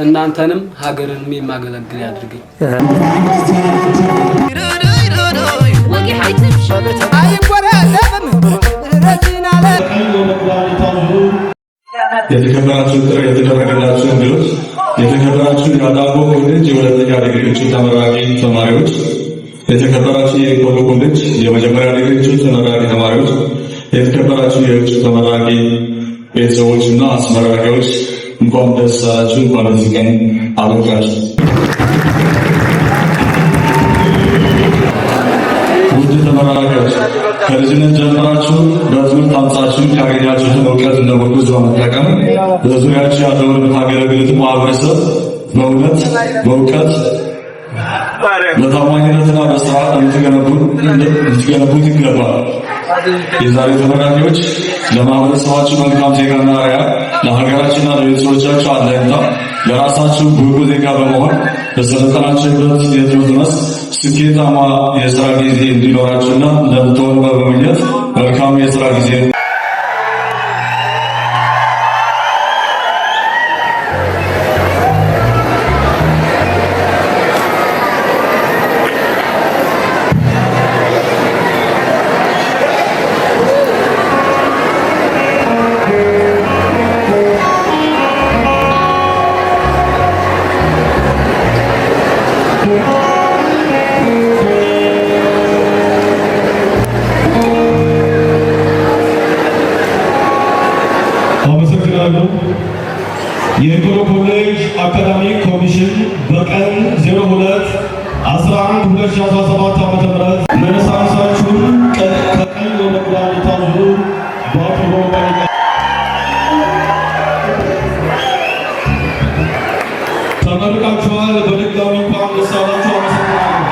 እናንተንም ሀገርንም የማገለግል ያድርገኝ። የተከበራችሁ ጥሪ የተደረገላችሁ እንግዶች፣ የተከበራችሁ የአዳጎ ኮሌጅ የሁለተኛ ዲግሪ እጩ ተመራቂ ተማሪዎች፣ የተከበራችሁ የኢኮኖ ኮሌጅ የመጀመሪያ ዲግሪ እጩ ተመራቂ ተማሪዎች፣ የተከበራችሁ የእጩ ተመራቂ ቤተሰቦችና አስመራቂዎች እንኳን ደስ አላችሁ፣ እንኳን ለዚህ ቀን አበቃችሁ። ውድ ተመራቂዎች ከልጅነት ጀምራችሁ በትምህርት አንጻችሁ ካገኛችሁትን እውቀት እንደ ምርኩዝ በመጠቀም በዙሪያችሁ ያለውን የምታገለግሉት ማህበረሰብ በእውነት በእውቀት በታማኝነትና በስርዓት ልትገነቡት ይገባል። የዛሬ ተመራቂዎች ለማህበረሰባችሁ መልካም ዜጋና አርአያ፣ ለሀገራችንና ለቤተሰቦቻችሁ አለኝታ፣ ለራሳችሁ ብቁ ዜጋ በመሆን በሰለጠናችሁበት የትምህርት መስክ ስኬታማ የስራ ጊዜ እንዲኖራችሁና እንደምትሆኑ በመመኘት መልካም የስራ ጊዜ የኢኮኖ ኮሌጅ አካዳሚክ ኮሚሽን በቀን 02/11/2017 ዓ.ም መነሳንሳችሁን ከቀኝ ወደ ግራ እንድታዞሩ በአክብሮት ተመርቃችኋል። በድጋሚ እንኳን ደስ አላችሁ። አመሰግናለሁ።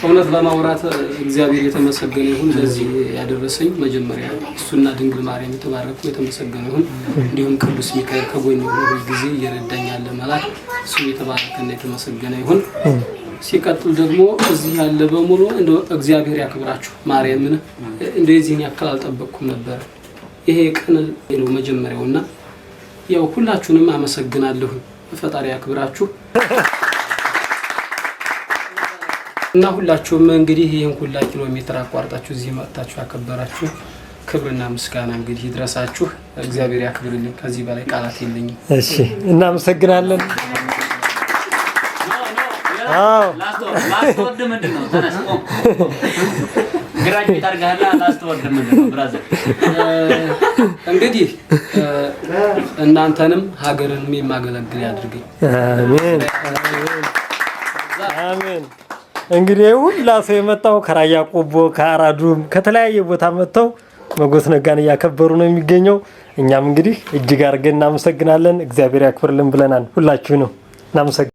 እውነት ለማውራት እግዚአብሔር የተመሰገነ ይሁን። ለዚህ ያደረሰኝ መጀመሪያ እሱና ድንግል ማርያም የተባረኩ የተመሰገነ ይሁን። እንዲሁም ቅዱስ ሚካኤል ከጎኔ ሆኖ ጊዜ እየረዳኝ ያለ መልአክ እሱ የተባረከና የተመሰገነ ይሁን። ሲቀጥል ደግሞ እዚህ ያለ በሙሉ እንደ እግዚአብሔር ያክብራችሁ። ማርያምን እንደዚህን ያክል አልጠበቅኩም ነበር። ይሄ ቀን ነው መጀመሪያውና ያው ሁላችሁንም አመሰግናለሁ። ፈጣሪ ያክብራችሁ እና ሁላችሁም እንግዲህ ይሄን ሁላ ኪሎ ሜትር አቋርጣችሁ እዚህ መጣችሁ ያከበራችሁ ክብርና ምስጋና እንግዲህ ይድረሳችሁ። እግዚአብሔር ያክብርልኝ። ከዚህ በላይ ቃላት የለኝም። እሺ እናመሰግናለን። ላስተወድ ምንድነው? ተነስቆ ግራጅ ታርጋላ ላስተወድ ምንድነው? ብራዘር እንግዲህ እናንተንም ሀገርንም የማገለግል ያድርገኝ። አሜን አሜን። እንግዲህ ሁላ ሰው የመጣው ከራያ ቆቦ ከአራዱም ከተለያየ ቦታ መጥተው ሞገስ ነጋን እያከበሩ ነው የሚገኘው። እኛም እንግዲህ እጅግ አድርገን እናመሰግናለን። እግዚአብሔር ያክብርልን ብለናል። ሁላችሁንም እናመሰግናለን።